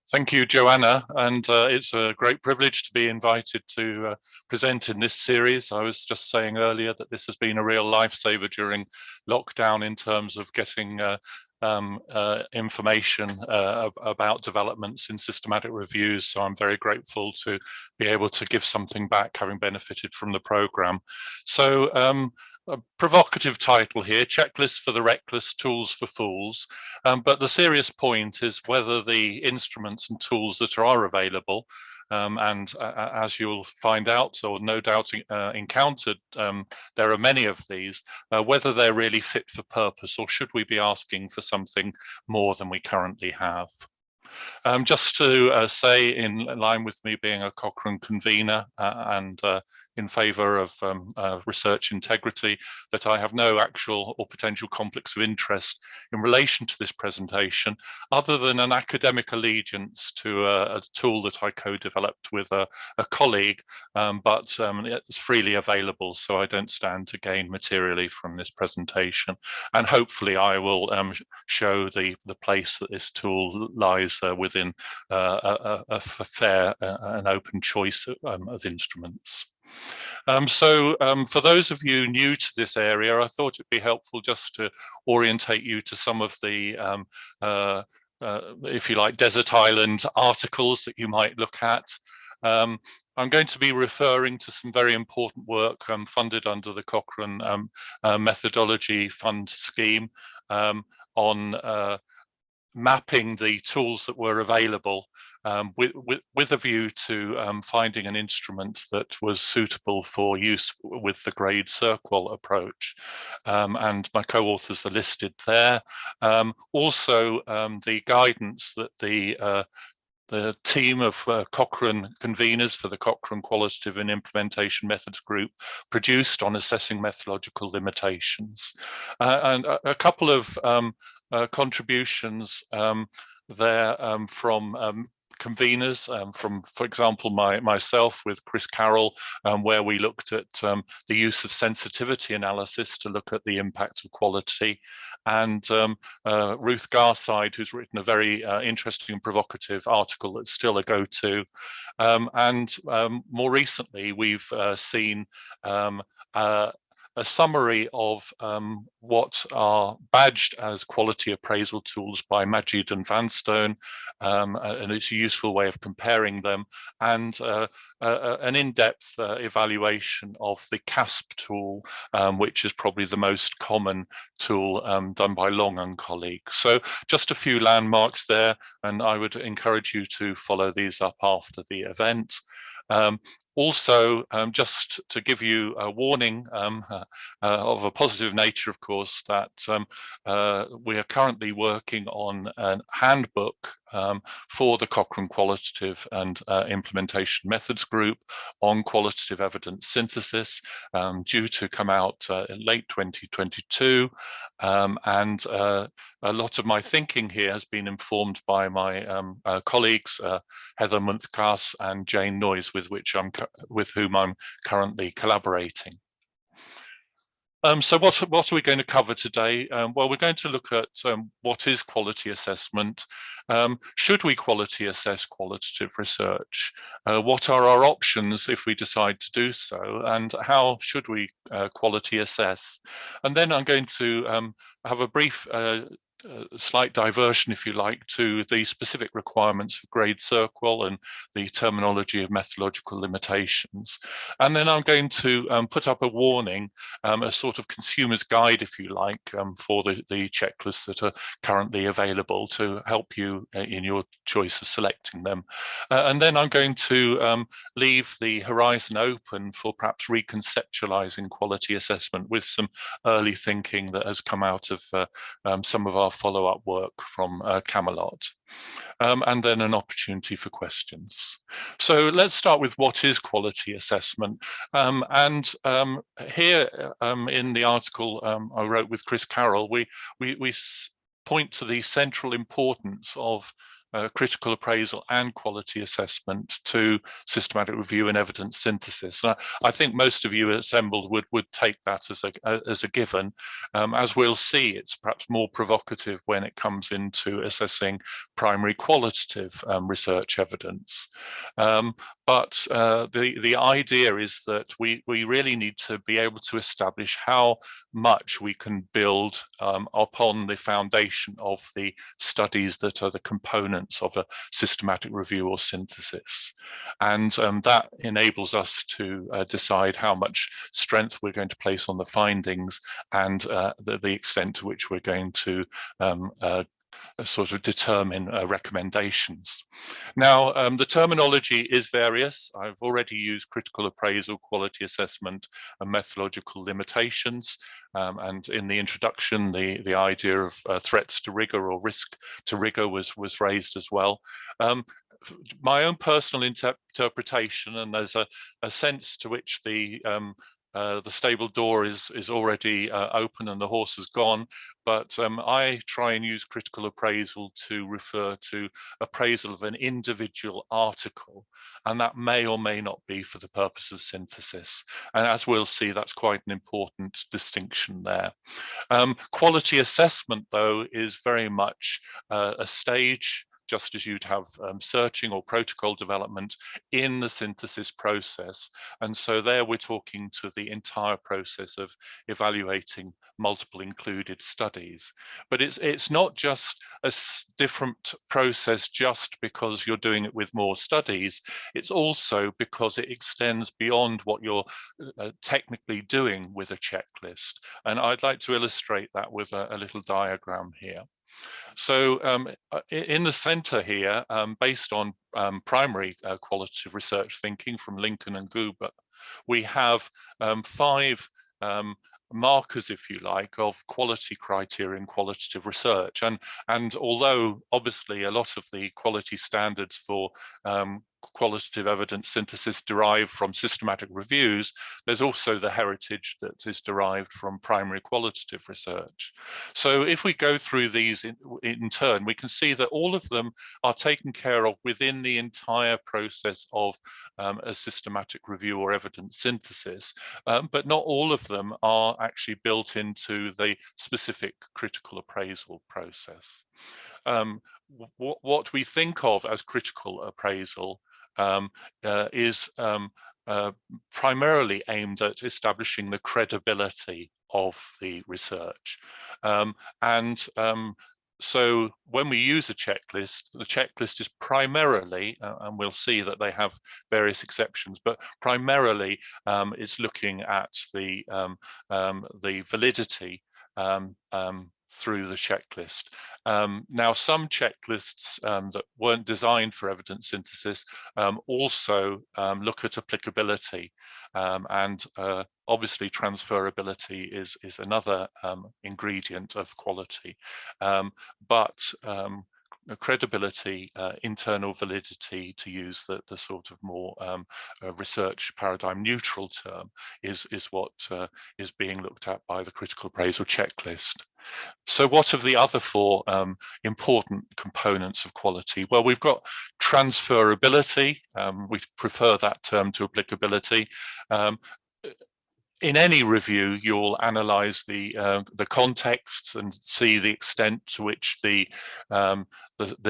Thank you, Joanna, and it's a great privilege to be invited to present in this series. I was just saying earlier that this has been a real lifesaver during lockdown in terms of getting information about developments in systematic reviews. So I'm very grateful to be able to give something back, having benefited from the program. So a provocative title here, Checklist for the Reckless, Tools for Fools. But the serious point is whether the instruments and tools that are available, and as you'll find out, or no doubt encountered, there are many of these, whether they're really fit for purpose, or should we be asking for something more than we currently have. Just to say, in line with me being a Cochrane convener and in favour of research integrity, that I have no actual or potential conflicts of interest in relation to this presentation, other than an academic allegiance to a tool that I co-developed with a colleague, but it's freely available, so I don't stand to gain materially from this presentation. And hopefully I will show the place that this tool lies within a fair and open choice of instruments. For those of you new to this area, I thought it'd be helpful just to orientate you to some of the, if you like, desert island articles that you might look at. I'm going to be referring to some very important work funded under the Cochrane Methodology Fund scheme on mapping the tools that were available with a view to finding an instrument that was suitable for use with the GRADE CERQual approach. And my co-authors are listed there. Also, the guidance that the team of Cochrane conveners for the Cochrane Qualitative and Implementation Methods Group produced on assessing methodological limitations. And a couple of contributions there from conveners, from, for example, myself with Chris Carroll, where we looked at the use of sensitivity analysis to look at the impact of quality, and Ruth Garside, who's written a very interesting and provocative article that's still a go-to. And more recently, we've seen a summary of what are badged as quality appraisal tools by Majid and Vanstone, and it's a useful way of comparing them, and an in-depth evaluation of the CASP tool, which is probably the most common tool done by Long and colleagues. So just a few landmarks there, and I would encourage you to follow these up after the event. Also, just to give you a warning of a positive nature, of course, that we are currently working on a handbook for the Cochrane Qualitative and Implementation Methods Group on qualitative evidence synthesis, due to come out in late 2022. And a lot of my thinking here has been informed by my colleagues, Heather Munthkas and Jane Noyes, with whom I'm currently collaborating. So what are we going to cover today? Well, we're going to look at what is quality assessment. Should we quality assess qualitative research? What are our options if we decide to do so? And how should we quality assess? And then I'm going to have a brief slight diversion, if you like, to the specific requirements of GRADE CERQual and the terminology of methodological limitations. And then I'm going to put up a warning, a sort of consumer's guide, if you like, for the checklists that are currently available to help you in your choice of selecting them. And then I'm going to leave the horizon open for perhaps reconceptualizing quality assessment with some early thinking that has come out of some of our follow-up work from Camelot, and then an opportunity for questions. So let's start with what is quality assessment. And here in the article I wrote with Chris Carroll, we point to the central importance of critical appraisal and quality assessment to systematic review and evidence synthesis. And I think most of you assembled would take that as a given. As we'll see, it's perhaps more provocative when it comes into assessing primary qualitative research evidence. But the idea is that we really need to be able to establish how much we can build upon the foundation of the studies that are the components of a systematic review or synthesis. And that enables us to decide how much strength we're going to place on the findings and the extent to which we're going to sort of determine recommendations. Now, the terminology is various. I've already used critical appraisal, quality assessment, and methodological limitations. And in the introduction, the idea of threats to rigour or risk to rigour was raised as well. My own personal interpretation, and there's a sense to which the stable door is already open and the horse has gone, but I try and use critical appraisal to refer to appraisal of an individual article, and that may or may not be for the purpose of synthesis. And as we'll see, that's quite an important distinction there. Quality assessment, though, is very much a stage, just as you'd have searching or protocol development in the synthesis process. And so there we're talking to the entire process of evaluating multiple included studies. But it's not just a different process just because you're doing it with more studies. It's also because it extends beyond what you're technically doing with a checklist. And I'd like to illustrate that with a little diagram here. So in the center here, based on primary qualitative research thinking from Lincoln and Gruber, we have 5 markers, if you like, of quality criteria in qualitative research. And although obviously a lot of the quality standards for qualitative evidence synthesis derived from systematic reviews, there's also the heritage that is derived from primary qualitative research. So if we go through these in turn, we can see that all of them are taken care of within the entire process of a systematic review or evidence synthesis, but not all of them are actually built into the specific critical appraisal process. What we think of as critical appraisal is primarily aimed at establishing the credibility of the research. So when we use a checklist, the checklist is primarily, and we'll see that they have various exceptions, but primarily it's looking at the validity through the checklist. Now, some checklists that weren't designed for evidence synthesis also look at applicability, and obviously transferability is another ingredient of quality, but credibility, internal validity, to use the sort of more research paradigm neutral term, is what is being looked at by the critical appraisal checklist. So what are the other 4 important components of quality? Well, we've got transferability. We prefer that term to applicability. In any review, you'll analyze the contexts and see the extent to which the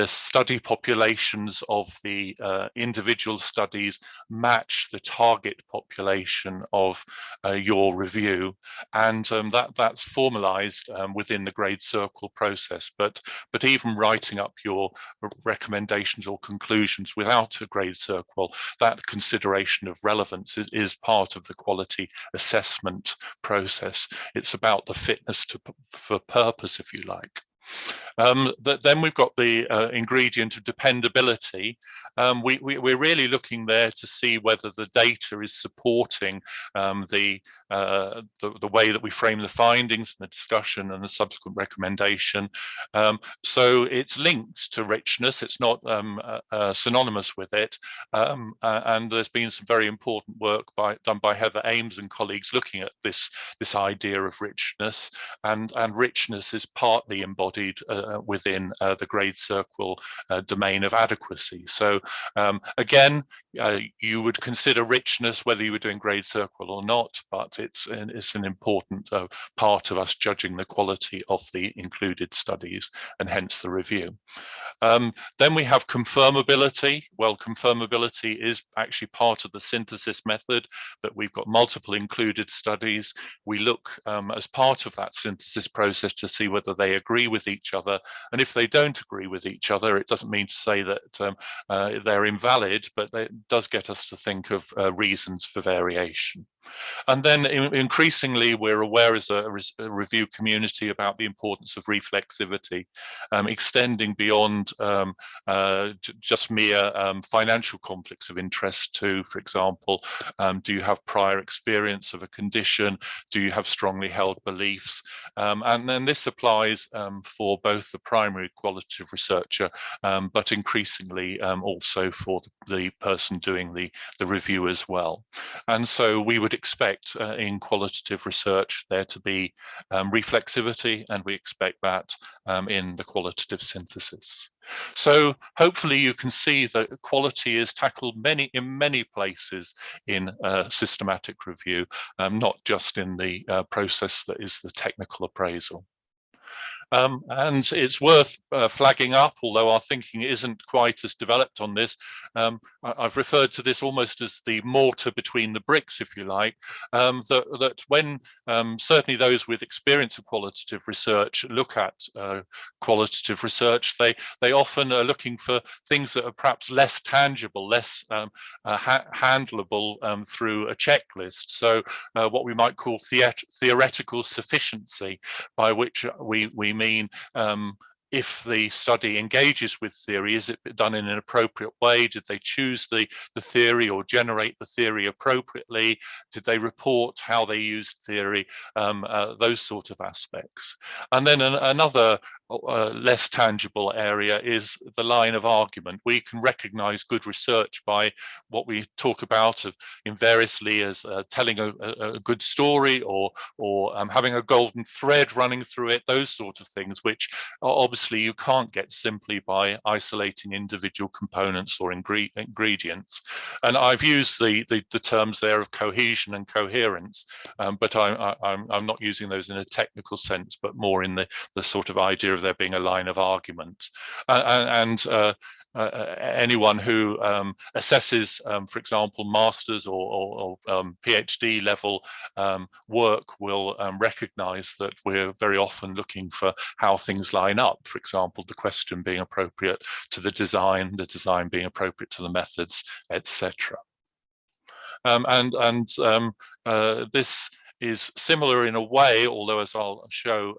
study populations of the individual studies match the target population of your review, and that's formalized within the GRADE CERQual process. But even writing up your recommendations or conclusions without a GRADE CERQual, that consideration of relevance is part of the quality assessment process. It's about the fitness for purpose, if you like. Then we've got the ingredient of dependability. We're really looking there to see whether the data is supporting the way that we frame the findings and the discussion and the subsequent recommendation. So it's linked to richness. It's not synonymous with it. And there's been some very important work done by Heather Ames and colleagues looking at this idea of richness, and richness is partly embodied within the GRADE CERQual domain of adequacy. So again, you would consider richness whether you were doing GRADE CERQual or not, but it's an important part of us judging the quality of the included studies and hence the review. Then we have confirmability. Well, confirmability is actually part of the synthesis method, that we've got multiple included studies. We look as part of that synthesis process to see whether they agree with each other. And if they don't agree with each other, it doesn't mean to say that they're invalid, but it does get us to think of reasons for variation. And then increasingly, we're aware as a review community about the importance of reflexivity, extending beyond just mere financial conflicts of interest to, for example, do you have prior experience of a condition? Do you have strongly held beliefs? And then this applies for both the primary qualitative researcher, but increasingly also for the person doing the review as well. And so we would expect in qualitative research there to be reflexivity, and we expect that in the qualitative synthesis. So hopefully you can see that quality is tackled in many places in systematic review, not just in the process that is the technical appraisal. And it's worth flagging up, although our thinking isn't quite as developed on this. I've referred to this almost as the mortar between the bricks, if you like, that when certainly those with experience of qualitative research look at qualitative research, they often are looking for things that are perhaps less tangible, less handleable through a checklist. So what we might call theoretical sufficiency, by which we mean if the study engages with theory, is it done in an appropriate way? Did they choose the theory or generate the theory appropriately? Did they report how they used theory? Those sort of aspects. And then another less tangible area is the line of argument. We can recognize good research by what we talk about variously as telling a good story or having a golden thread running through it, those sort of things, which obviously you can't get simply by isolating individual components or ingredients. And I've used the terms there of cohesion and coherence, but I'm not using those in a technical sense, but more in the sort of idea of there being a line of argument. Anyone who assesses, for example, master's or PhD level work will recognize that we're very often looking for how things line up. For example, the question being appropriate to the design being appropriate to the methods, etc. This is similar in a way, although as I'll show,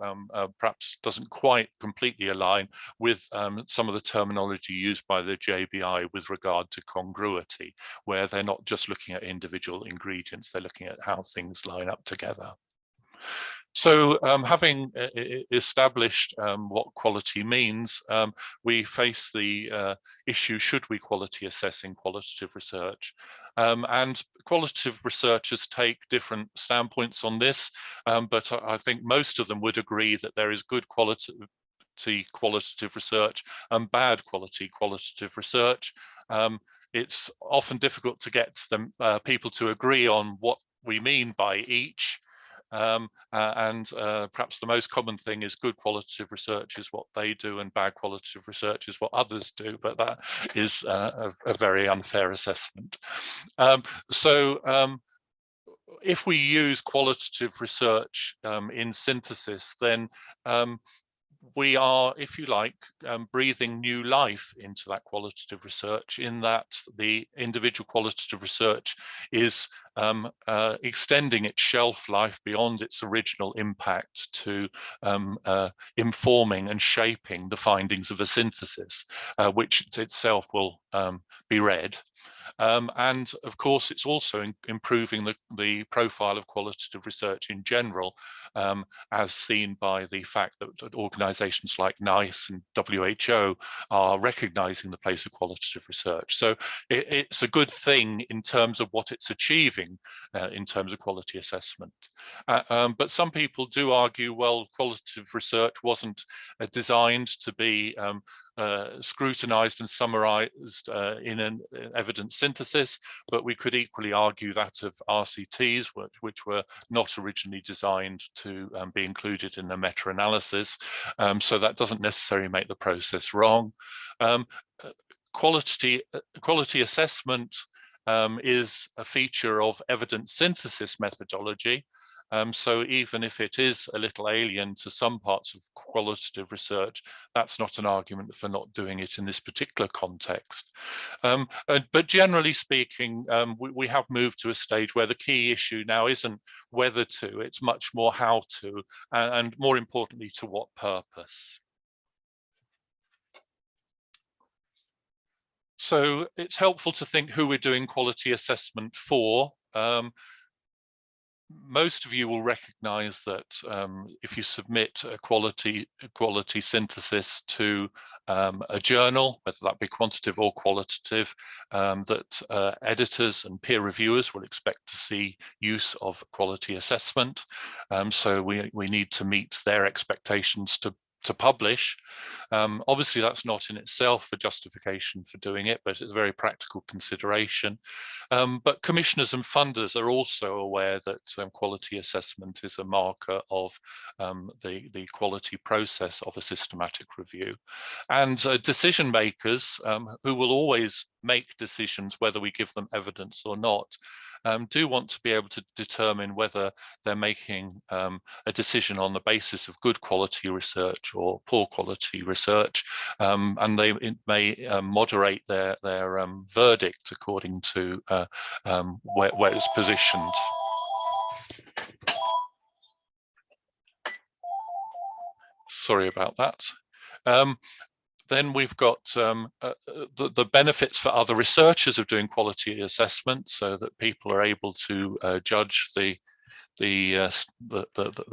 perhaps doesn't quite completely align with some of the terminology used by the JBI with regard to congruity, where they're not just looking at individual ingredients, they're looking at how things line up together. So having established what quality means, we face the issue, should we quality assess in qualitative research? And qualitative researchers take different standpoints on this, but I think most of them would agree that there is good qualitative research and bad quality qualitative research. It's often difficult to get them people to agree on what we mean by each. Perhaps the most common thing is good qualitative research is what they do and bad qualitative research is what others do, but that is a very unfair assessment. If we use qualitative research in synthesis, then we are, if you like, breathing new life into that qualitative research, in that the individual qualitative research is extending its shelf life beyond its original impact to informing and shaping the findings of a synthesis, which itself will be read. And of course, it's also improving the profile of qualitative research in general, as seen by the fact that organizations like NICE and WHO are recognizing the place of qualitative research. So it's a good thing in terms of what it's achieving in terms of quality assessment. But some people do argue, well, qualitative research wasn't designed to be scrutinized and summarized in an evidence synthesis, but we could equally argue that of RCTs, which were not originally designed to be included in a meta-analysis. So that doesn't necessarily make the process wrong. Quality assessment is a feature of evidence synthesis methodology. So even if it is a little alien to some parts of qualitative research, that's not an argument for not doing it in this particular context. But generally speaking, we have moved to a stage where the key issue now isn't whether to, it's much more how to, and more importantly, to what purpose. So it's helpful to think who we're doing quality assessment for. Most of you will recognize that if you submit a quality synthesis to a journal, whether that be quantitative or qualitative, that editors and peer reviewers will expect to see use of quality assessment. So we need to meet their expectations to publish. Obviously, that's not in itself a justification for doing it, but it's a very practical consideration. But commissioners and funders are also aware that quality assessment is a marker of the quality process of a systematic review. And decision makers, who will always make decisions whether we give them evidence or not, do want to be able to determine whether they're making a decision on the basis of good quality research or poor quality research, and they may moderate their verdict according to where it's positioned. Sorry about that. Then we've got the benefits for other researchers of doing quality assessment, so that people are able to judge the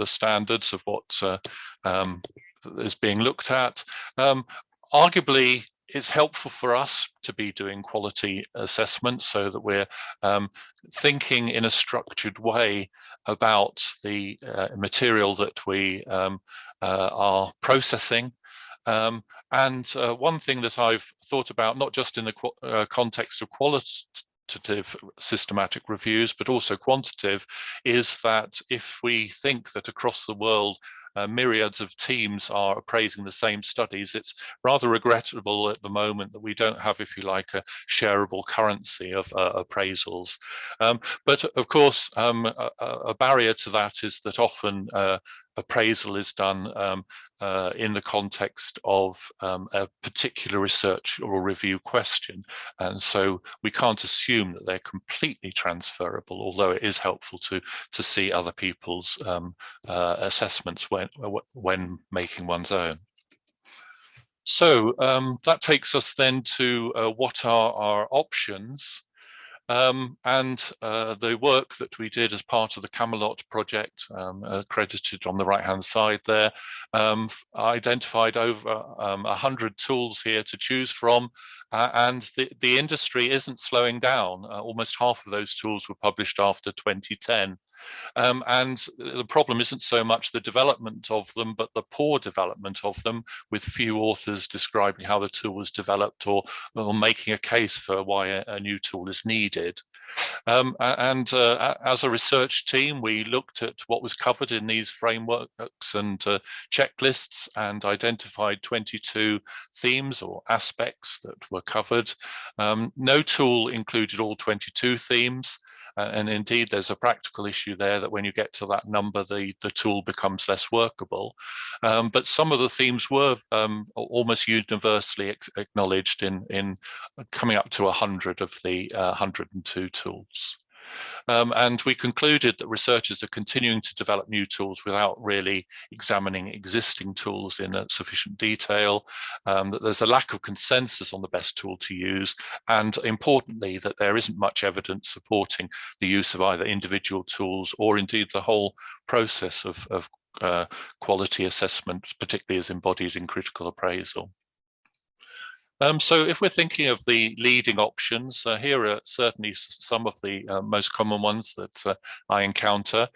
standards of what is being looked at. Arguably, it's helpful for us to be doing quality assessment so that we're thinking in a structured way about the material that we are processing. And one thing that I've thought about, not just in the context of qualitative systematic reviews, but also quantitative, is that if we think that across the world myriads of teams are appraising the same studies, it's rather regrettable at the moment that we don't have, if you like, a shareable currency of appraisals. But of course, a barrier to that is that often appraisal is done in the context of a particular research or review question. And so we can't assume that they're completely transferable, although it is helpful to see other people's assessments when making one's own. So that takes us then to what are our options. And the work that we did as part of the Camelot project, credited on the right-hand side there, identified over 100 tools here to choose from, and the industry isn't slowing down. Almost half of those tools were published after 2010. And the problem isn't so much the development of them, but the poor development of them, with few authors describing how the tool was developed or making a case for why a new tool is needed. As a research team, we looked at what was covered in these frameworks and checklists and identified 22 themes or aspects that were covered. No tool included all 22 themes. And indeed, there's a practical issue there that when you get to that number, the tool becomes less workable. But some of the themes were almost universally acknowledged in coming up to 100 of the 102 tools. And we concluded that researchers are continuing to develop new tools without really examining existing tools in sufficient detail, that there's a lack of consensus on the best tool to use, and importantly, that there isn't much evidence supporting the use of either individual tools or indeed the whole process of quality assessment, particularly as embodied in critical appraisal. So if we're thinking of the leading options, here are certainly some of the most common ones that I encounter.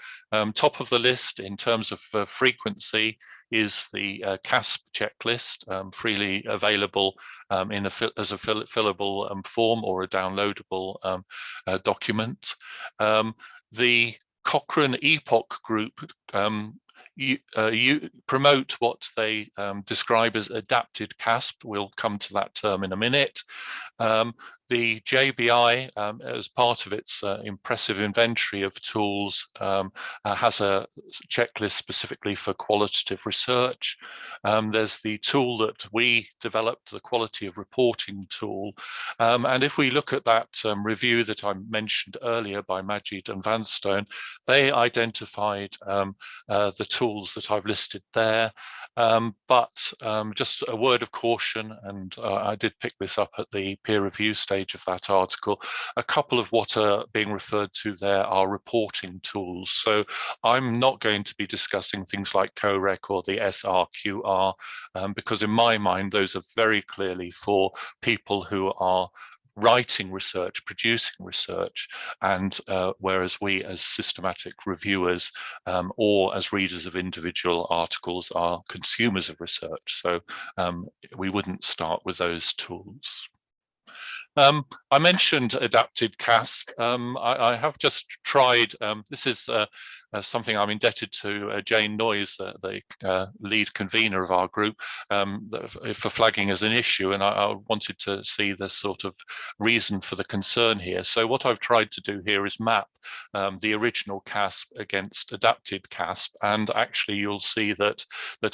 Top of the list in terms of frequency is the CASP checklist, freely available as a fillable form or a downloadable document. The Cochrane EPOC group you promote what they describe as adapted CASP. We'll come to that term in a minute. The JBI, as part of its impressive inventory of tools, has a checklist specifically for qualitative research. There's the tool that we developed, the quality of reporting tool. And if we look at that review that I mentioned earlier by Majid and Vanstone, they identified the tools that I've listed there. But just a word of caution, and I did pick this up at the peer review stage of that article, a couple of what are being referred to there are reporting tools. So I'm not going to be discussing things like COREC or the SRQR, because in my mind, those are very clearly for people who are writing research, producing research, and whereas we as systematic reviewers or as readers of individual articles are consumers of research. So we wouldn't start with those tools. I mentioned adapted CASP. I have just tried, this is something I'm indebted to Jane Noyes, the lead convener of our group, for flagging as an issue, and I wanted to see the sort of reason for the concern here. So what I've tried to do here is map the original CASP against adapted CASP, and actually you'll see that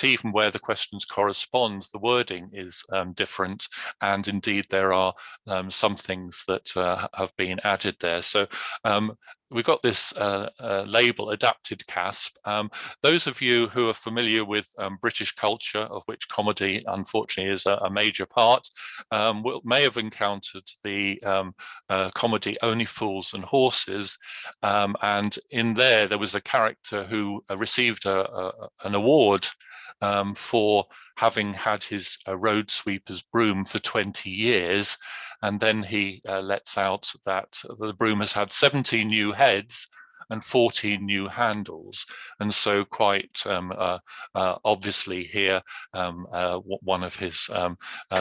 even where the questions correspond, the wording is different, and indeed there are some things that have been added there. So we've got this label, Adapted CASP. Those of you who are familiar with British culture, of which comedy unfortunately is a major part, may have encountered the comedy Only Fools and Horses, and in there was a character who received an award for having had his road sweeper's broom for 20 years. And then he lets out that the broom has had 17 new heads and 14 new handles. And so quite obviously here, one of his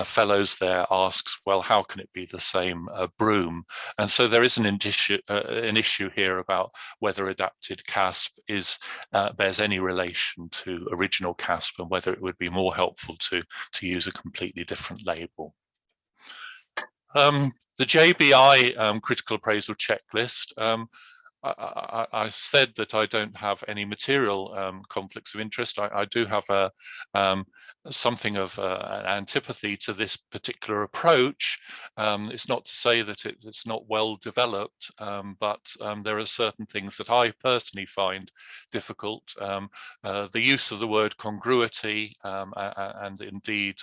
fellows there asks, well, how can it be the same broom? And so there is an issue here about whether adapted CASP bears any relation to original CASP and whether it would be more helpful to use a completely different label. The JBI critical appraisal checklist, I said that I don't have any material conflicts of interest. I do have something of an antipathy to this particular approach. It's not to say that it's not well developed, but there are certain things that I personally find difficult. The use of the word congruity and indeed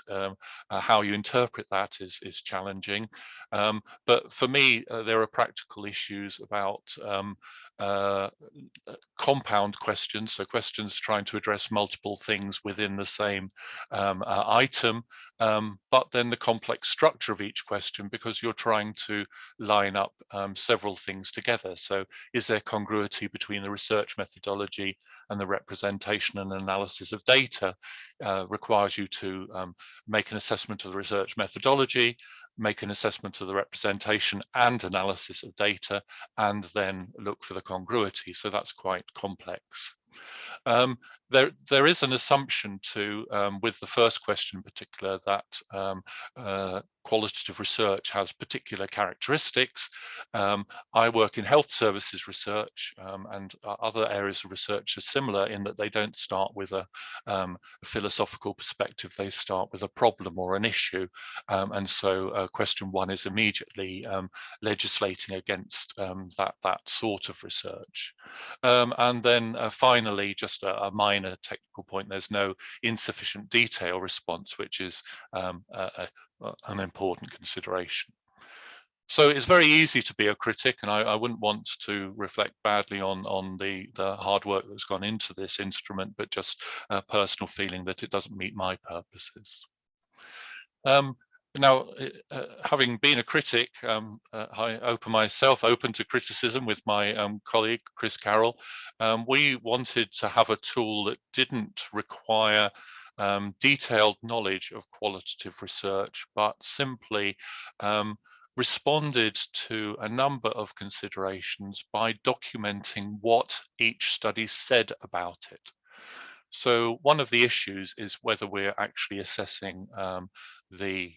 how you interpret that is challenging. But for me, there are practical issues about compound questions, so questions trying to address multiple things within the same item, but then the complex structure of each question, because you're trying to line up several things together. So is there congruity between the research methodology and the representation and analysis of data? Requires you to make an assessment of the research methodology, make an assessment of the representation and analysis of data, and then look for the congruity. So that's quite complex. There is an assumption with the first question in particular, that qualitative research has particular characteristics. I work in health services research, and other areas of research are similar in that they don't start with a philosophical perspective, they start with a problem or an issue. And so question one is immediately legislating against that sort of research. And then finally, just a minor technical point, there's no insufficient detail response, which is an important consideration. So it's very easy to be a critic, and I wouldn't want to reflect badly on the hard work that's gone into this instrument, but just a personal feeling that it doesn't meet my purposes. Now, having been a critic, I open myself open to criticism with my colleague, Chris Carroll. We wanted to have a tool that didn't require detailed knowledge of qualitative research, but simply responded to a number of considerations by documenting what each study said about it. So one of the issues is whether we're actually assessing the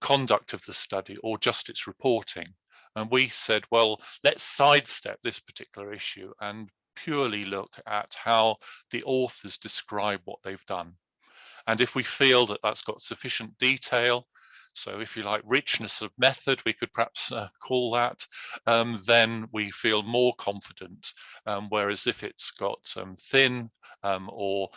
conduct of the study or just its reporting. And we said, well, let's sidestep this particular issue and purely look at how the authors describe what they've done. And if we feel that that's got sufficient detail, so if you like richness of method, we could perhaps call that, then we feel more confident. Whereas if it's got thin or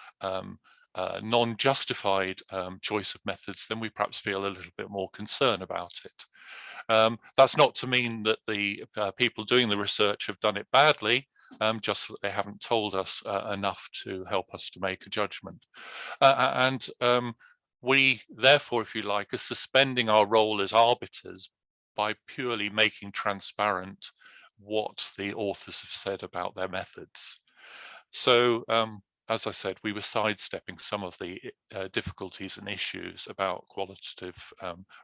non-justified choice of methods, then we perhaps feel a little bit more concern about it. That's not to mean that the people doing the research have done it badly, just that they haven't told us enough to help us to make a judgment. We therefore, if you like, are suspending our role as arbiters by purely making transparent what the authors have said about their methods. So as I said, we were sidestepping some of the difficulties and issues about qualitative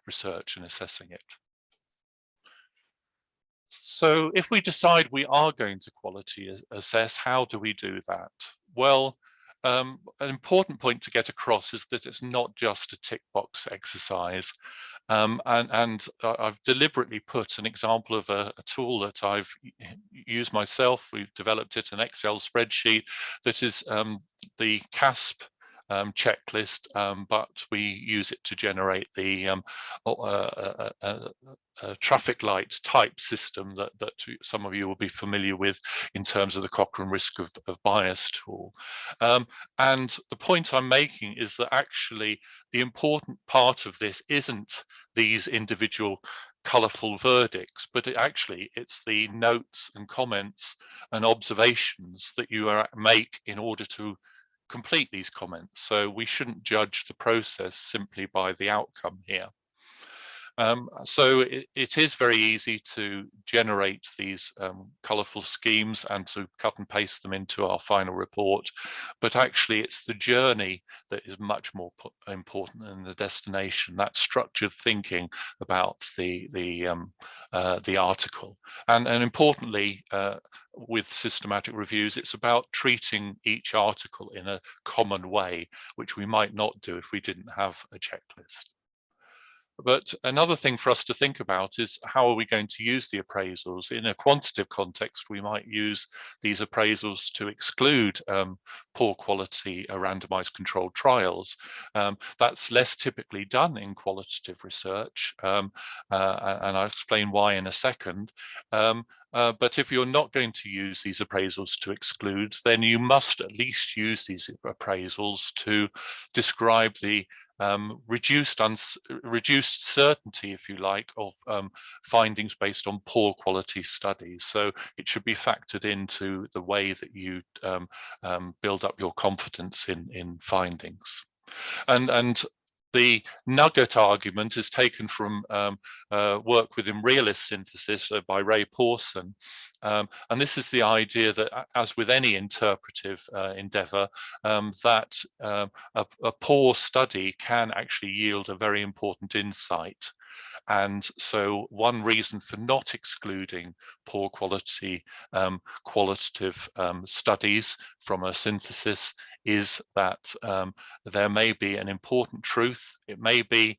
research and assessing it. So if we decide we are going to quality assess, how do we do that? Well, an important point to get across is that it's not just a tick box exercise. I've deliberately put an example of a tool that I've used myself. We've developed it, an Excel spreadsheet that is the CASP checklist, but we use it to generate the traffic lights type system that some of you will be familiar with in terms of the Cochrane risk of bias tool. And the point I'm making is that actually the important part of this isn't these individual colorful verdicts, but it's the notes and comments and observations that you make in order to complete these comments. So we shouldn't judge the process simply by the outcome here. So it is very easy to generate these colorful schemes and to cut and paste them into our final report, but actually it's the journey that is much more important than the destination, that structured thinking about the article. And importantly, with systematic reviews, it's about treating each article in a common way, which we might not do if we didn't have a checklist. But another thing for us to think about is how are we going to use the appraisals? In a quantitative context, we might use these appraisals to exclude poor quality randomized controlled trials. That's less typically done in qualitative research, and I'll explain why in a second. But if you're not going to use these appraisals to exclude, then you must at least use these appraisals to describe the reduced certainty, if you like, of findings based on poor quality studies. So it should be factored into the way that you build up your confidence in findings. And the nugget argument is taken from work within realist synthesis by Ray Pawson. And this is the idea that, as with any interpretive endeavor, that a poor study can actually yield a very important insight. And so one reason for not excluding poor quality qualitative studies from a synthesis is that there may be an important truth. It may be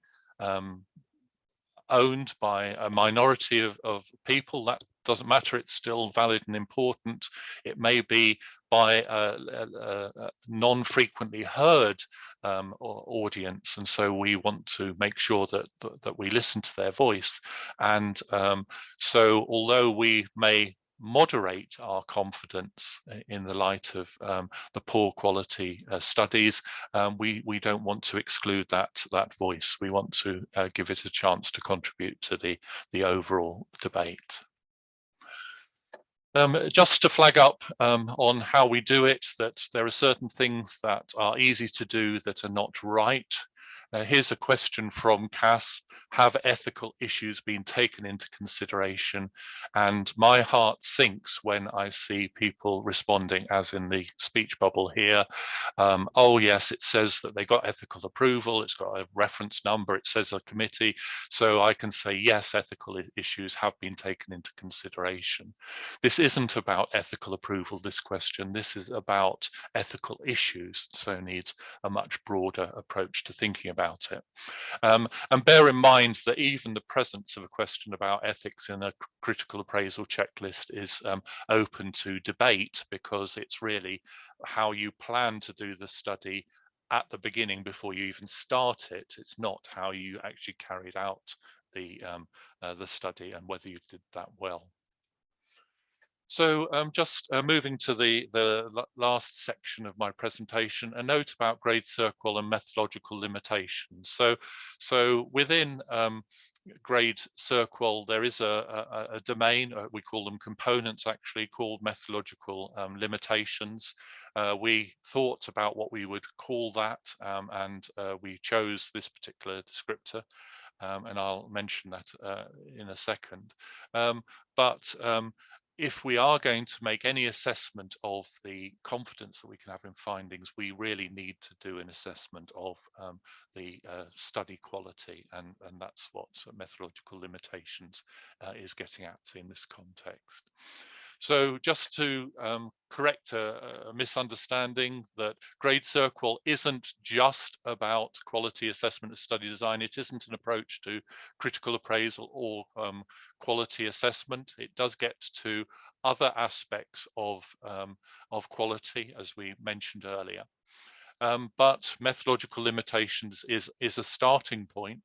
owned by a minority of people, that doesn't matter, it's still valid and important. It may be by a non-frequently heard audience, and so we want to make sure that we listen to their voice. And so although we may moderate our confidence in the light of the poor quality studies, we don't want to exclude that voice. We want to give it a chance to contribute to the overall debate. Just to flag up on how we do it, that there are certain things that are easy to do that are not right. Here's a question from CASP: have ethical issues been taken into consideration? And my heart sinks when I see people responding, as in the speech bubble here. Oh yes, it says that they got ethical approval, it's got a reference number, it says a committee, so I can say yes, ethical issues have been taken into consideration. This isn't about ethical approval, this question, this is about ethical issues, so needs a much broader approach to thinking about it. And bear in mind that even the presence of a question about ethics in a critical appraisal checklist is open to debate, because it's really how you plan to do the study at the beginning before you even start it. It's not how you actually carried out the study and whether you did that well. So just moving to the last section of my presentation, a note about GRADE CERQual and methodological limitations. So within GRADE CERQual, there is a domain, we call them components actually, called methodological limitations. We thought about what we would call that, and we chose this particular descriptor. And I'll mention that in a second. But if we are going to make any assessment of the confidence that we can have in findings, we really need to do an assessment of the study quality, and that's what methodological limitations is getting at in this context. So just to correct a misunderstanding, that GRADE CERQual isn't just about quality assessment of study design. It isn't an approach to critical appraisal or quality assessment. It does get to other aspects of quality, as we mentioned earlier. But methodological limitations is a starting point.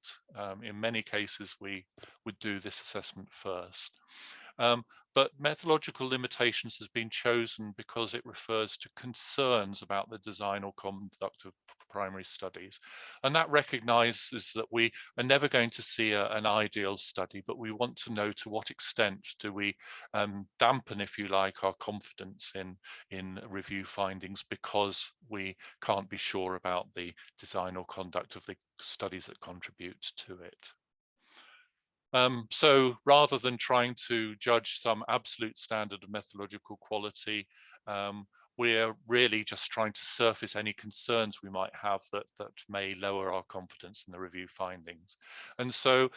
In many cases, we would do this assessment first. But methodological limitations has been chosen because it refers to concerns about the design or conduct of primary studies. And that recognizes that we are never going to see an ideal study, but we want to know to what extent do we dampen, if you like, our confidence in review findings, because we can't be sure about the design or conduct of the studies that contribute to it. So rather than trying to judge some absolute standard of methodological quality, we're really just trying to surface any concerns we might have that may lower our confidence in the review findings. And so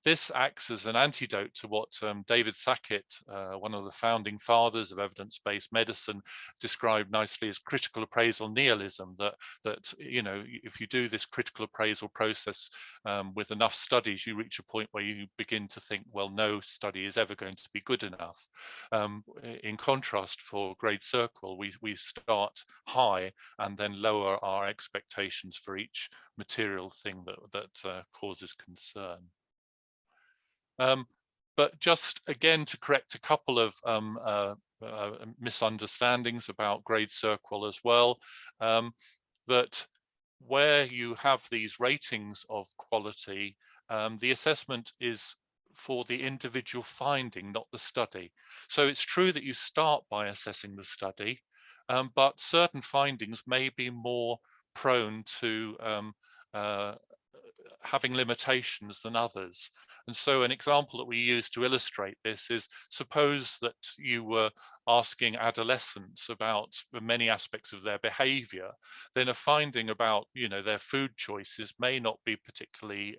this acts as an antidote to what David Sackett, one of the founding fathers of evidence-based medicine, described nicely as critical appraisal nihilism, that you know, if you do this critical appraisal process with enough studies, you reach a point where you begin to think, well, no study is ever going to be good enough. In contrast, for GRADE CERQual, we start high and then lower our expectations for each material thing that causes concern. But just again to correct a couple of misunderstandings about GRADE CERQual as well, that where you have these ratings of quality, the assessment is for the individual finding, not the study. So it's true that you start by assessing the study, but certain findings may be more prone to having limitations than others. And so an example that we use to illustrate this is, suppose that you were asking adolescents about many aspects of their behavior, then a finding about, you know, their food choices may not be particularly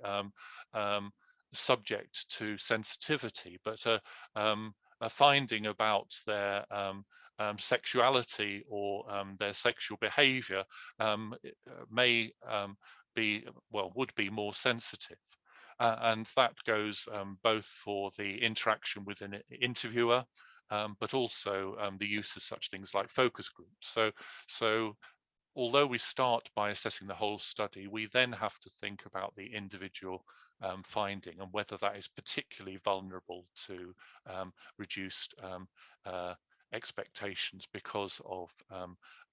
subject to sensitivity, but a finding about their sexuality or their sexual behavior may would be more sensitive. And that goes both for the interaction with an interviewer, but also the use of such things like focus groups. So although we start by assessing the whole study, we then have to think about the individual finding and whether that is particularly vulnerable to reduced expectations because of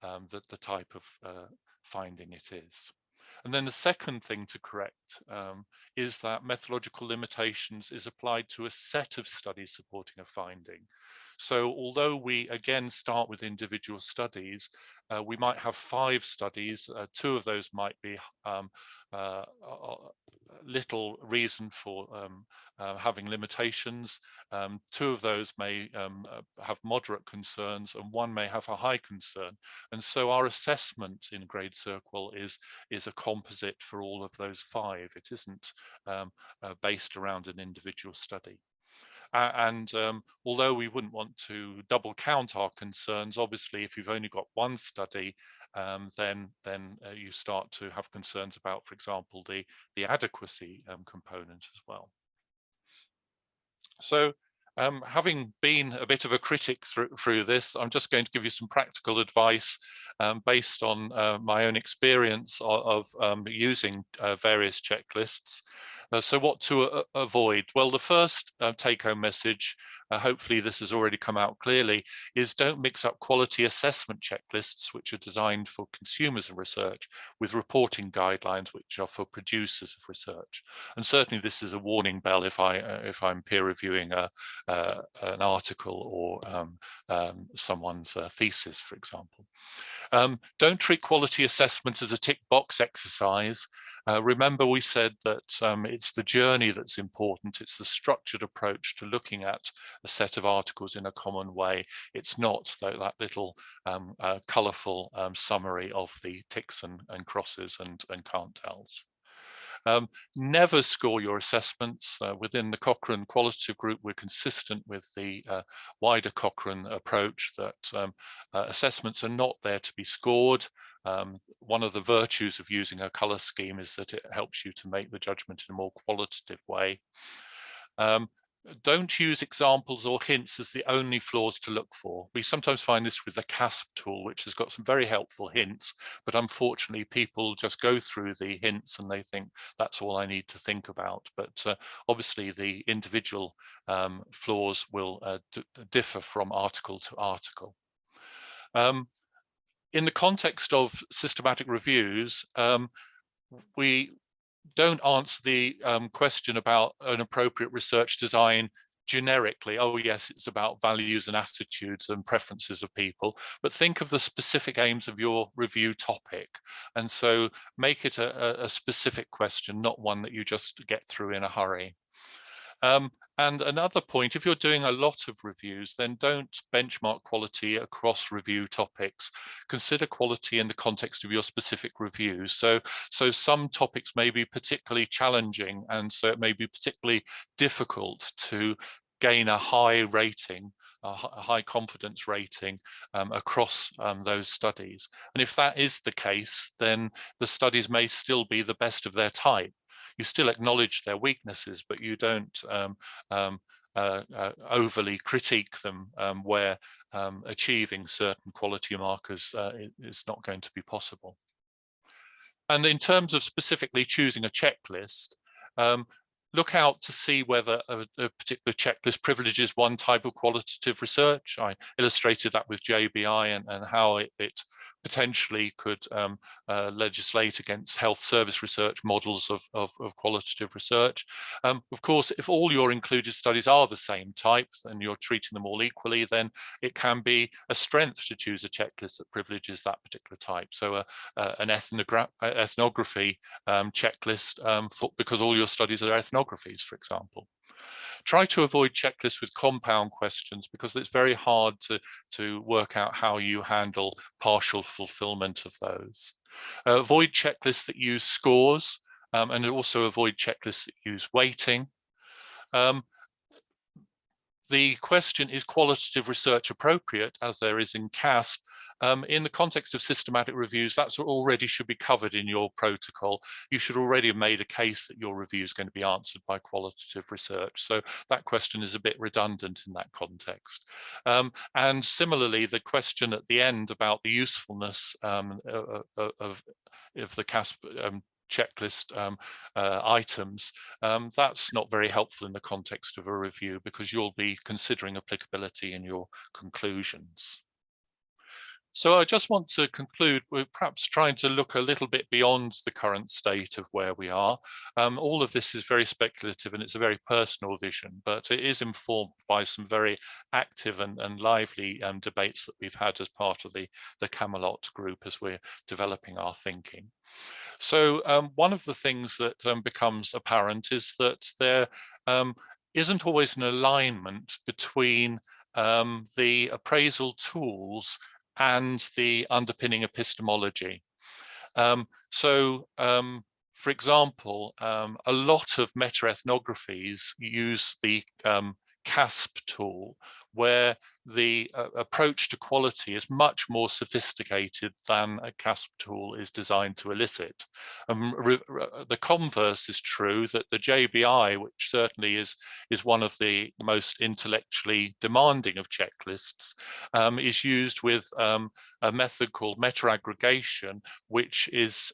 the type of finding it is. And then the second thing to correct is that methodological limitations is applied to a set of studies supporting a finding. So although we again start with individual studies, we might have 5 studies. 2 of those might be little reason for having limitations. 2 of those may have moderate concerns, and 1 may have a high concern. And so our assessment in GRADE CERQual is a composite for all of those 5. It isn't based around an individual study. And although we wouldn't want to double count our concerns, obviously, if you've only got 1 study, then you start to have concerns about, for example, the adequacy component as well. So having been a bit of a critic through this, I'm just going to give you some practical advice based on my own experience of using various checklists. So what to avoid? Well, the first take-home message, hopefully this has already come out clearly, is don't mix up quality assessment checklists, which are designed for consumers of research, with reporting guidelines, which are for producers of research. And certainly this is a warning bell if I'm peer reviewing an article or someone's thesis, for example. Don't treat quality assessment as a tick box exercise. Remember, we said that it's the journey that's important. It's the structured approach to looking at a set of articles in a common way. It's not that little colourful summary of the ticks and crosses and can't tells. Never score your assessments. Within the Cochrane Qualitative Group, we're consistent with the wider Cochrane approach that assessments are not there to be scored. One of the virtues of using a colour scheme is that it helps you to make the judgment in a more qualitative way. Don't use examples or hints as the only flaws to look for. We sometimes find this with the CASP tool, which has got some very helpful hints, but unfortunately people just go through the hints and they think that's all I need to think about. But obviously the individual flaws will differ from article to article. In the context of systematic reviews, we don't answer the question about an appropriate research design generically. Oh yes, it's about values and attitudes and preferences of people, but think of the specific aims of your review topic. And so make it a specific question, not one that you just get through in a hurry. And another point, if you're doing a lot of reviews, then don't benchmark quality across review topics. Consider quality in the context of your specific review. So some topics may be particularly challenging, and so it may be particularly difficult to gain a high rating, a high confidence rating across those studies. And if that is the case, then the studies may still be the best of their type. You still acknowledge their weaknesses, but you don't overly critique them where achieving certain quality markers is not going to be possible. And in terms of specifically choosing a checklist, look out to see whether a particular checklist privileges one type of qualitative research. I illustrated that with JBI and how it potentially could legislate against health service research models of qualitative research. Of course, if all your included studies are the same type and you're treating them all equally, then it can be a strength to choose a checklist that privileges that particular type. So an ethnography checklist because all your studies are ethnographies, for example. Try to avoid checklists with compound questions because it's very hard to work out how you handle partial fulfillment of those. Avoid checklists that use scores and also avoid checklists that use weighting. The question, is qualitative research appropriate, as there is in CASP? in the context of systematic reviews, that's already should be covered in your protocol. You should already have made a case that your review is going to be answered by qualitative research. So that question is a bit redundant in that context. And similarly, the question at the end about the usefulness of the CASP checklist items, that's not very helpful in the context of a review, because you'll be considering applicability in your conclusions. So I just want to conclude with perhaps trying to look a little bit beyond the current state of where we are. All of this is very speculative and it's a very personal vision, but it is informed by some very active and lively debates that we've had as part of the Camelot group as we're developing our thinking. So one of the things that becomes apparent is that there isn't always an alignment between the appraisal tools and the underpinning epistemology. For example, a lot of meta-ethnographies use the CASP tool, where the approach to quality is much more sophisticated than a CASP tool is designed to elicit. The converse is true, that the JBI, which certainly is one of the most intellectually demanding of checklists, is used with a method called meta-aggregation, which is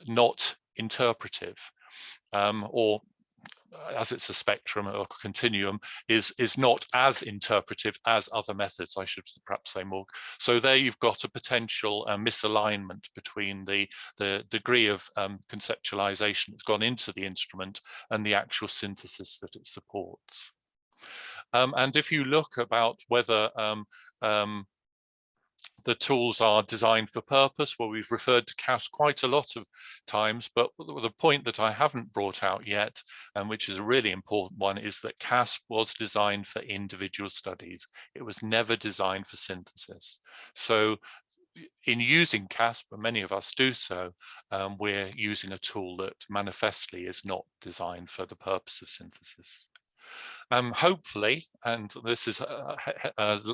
not interpretive, or as it's a spectrum or continuum, is not as interpretive as other methods, I should perhaps say more. So there you've got a potential misalignment between the degree of conceptualization that's gone into the instrument and the actual synthesis that it supports. And if you look about whether the tools are designed for purpose, well, we've referred to CASP quite a lot of times, but the point that I haven't brought out yet, and which is a really important one, is that CASP was designed for individual studies. It was never designed for synthesis. So in using CASP, and many of us do so, we're using a tool that manifestly is not designed for the purpose of synthesis. Hopefully, and this is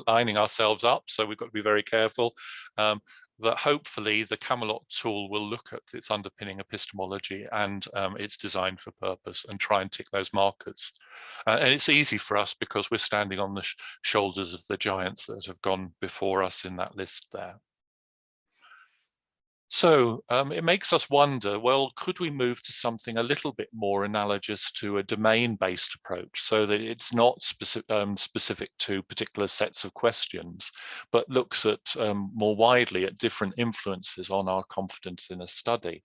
lining ourselves up, so we've got to be very careful, that hopefully the Camelot tool will look at its underpinning epistemology and its design for purpose and try and tick those markers. And it's easy for us because we're standing on the shoulders of the giants that have gone before us in that list there. So it makes us wonder, well, could we move to something a little bit more analogous to a domain-based approach, so that it's not specific to particular sets of questions, but looks at more widely at different influences on our confidence in a study?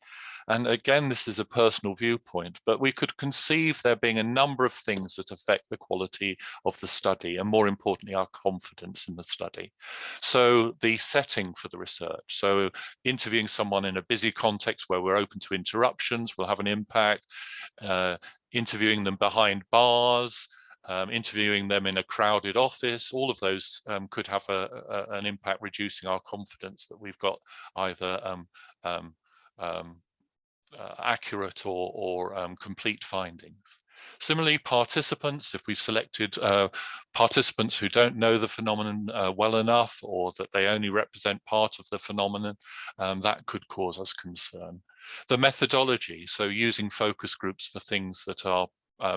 And again, this is a personal viewpoint, but we could conceive there being a number of things that affect the quality of the study, and more importantly, our confidence in the study. So the setting for the research, so interviewing someone in a busy context where we're open to interruptions will have an impact. Interviewing them behind bars, interviewing them in a crowded office, all of those could have an impact, reducing our confidence that we've got either accurate or complete findings. Similarly, participants, if we've selected participants who don't know the phenomenon well enough, or that they only represent part of the phenomenon, that could cause us concern. The methodology, so using focus groups for things that are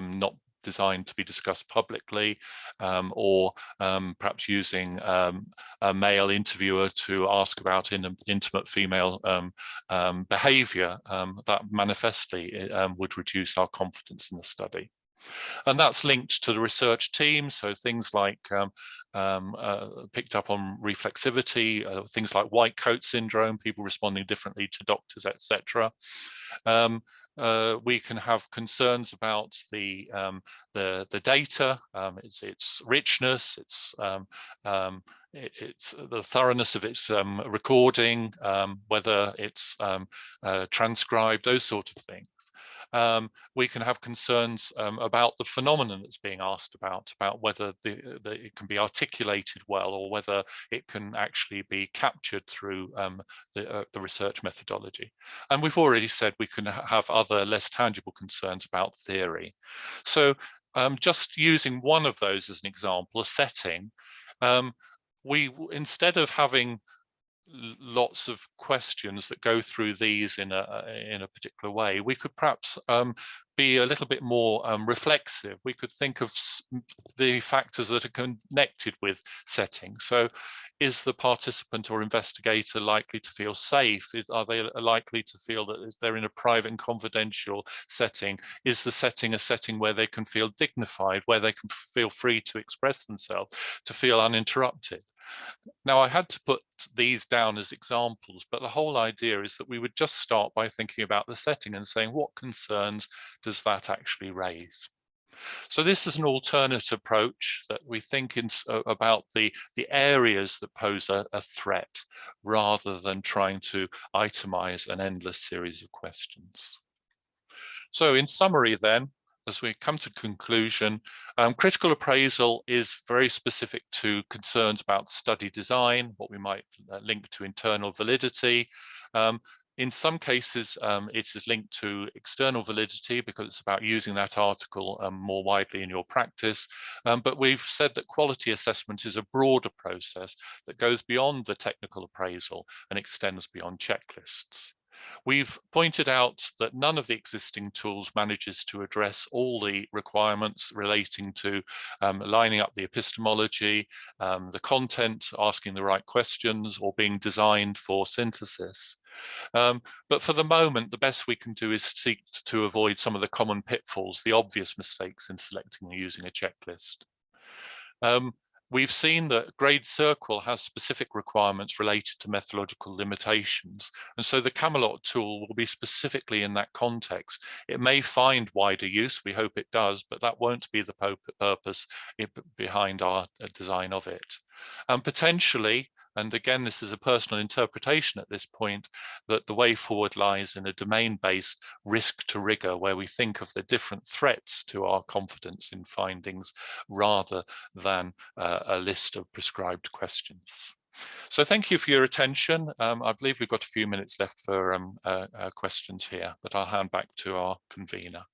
not designed to be discussed publicly, or perhaps using a male interviewer to ask about intimate female behavior, that manifestly would reduce our confidence in the study. And that's linked to the research team, so things like picked up on reflexivity, things like white coat syndrome, people responding differently to doctors, etc. We can have concerns about the data, its richness, its the thoroughness of its recording, whether it's transcribed, those sort of things. We can have concerns about the phenomenon that's being asked about whether it can be articulated well, or whether it can actually be captured through the research methodology. And we've already said we can have other less tangible concerns about theory. So just using one of those as an example, a setting, we, instead of having lots of questions that go through these in a particular way, we could perhaps be a little bit more reflexive. We could think of the factors that are connected with setting. So is the participant or investigator likely to feel safe? Are they likely to feel that they're in a private and confidential setting? Is the setting a setting where they can feel dignified, where they can feel free to express themselves, to feel uninterrupted? Now, I had to put these down as examples, but the whole idea is that we would just start by thinking about the setting and saying, what concerns does that actually raise? So this is an alternate approach that we think about the areas that pose a threat, rather than trying to itemize an endless series of questions. So in summary then, as we come to conclusion, critical appraisal is very specific to concerns about study design, what we might link to internal validity. In some cases, it is linked to external validity because it's about using that article more widely in your practice. But we've said that quality assessment is a broader process that goes beyond the technical appraisal and extends beyond checklists. We've pointed out that none of the existing tools manages to address all the requirements relating to lining up the epistemology, the content, asking the right questions, or being designed for synthesis. But for the moment, the best we can do is seek to avoid some of the common pitfalls, the obvious mistakes in selecting or using a checklist. We've seen that GRADE CERQual has specific requirements related to methodological limitations, and so the Camelot tool will be specifically in that context. It may find wider use, we hope it does, but that won't be the purpose behind our design of it. Potentially, and again, this is a personal interpretation at this point, that the way forward lies in a domain-based risk to rigor, where we think of the different threats to our confidence in findings rather than a list of prescribed questions. So thank you for your attention. I believe we've got a few minutes left for questions here, but I'll hand back to our convener.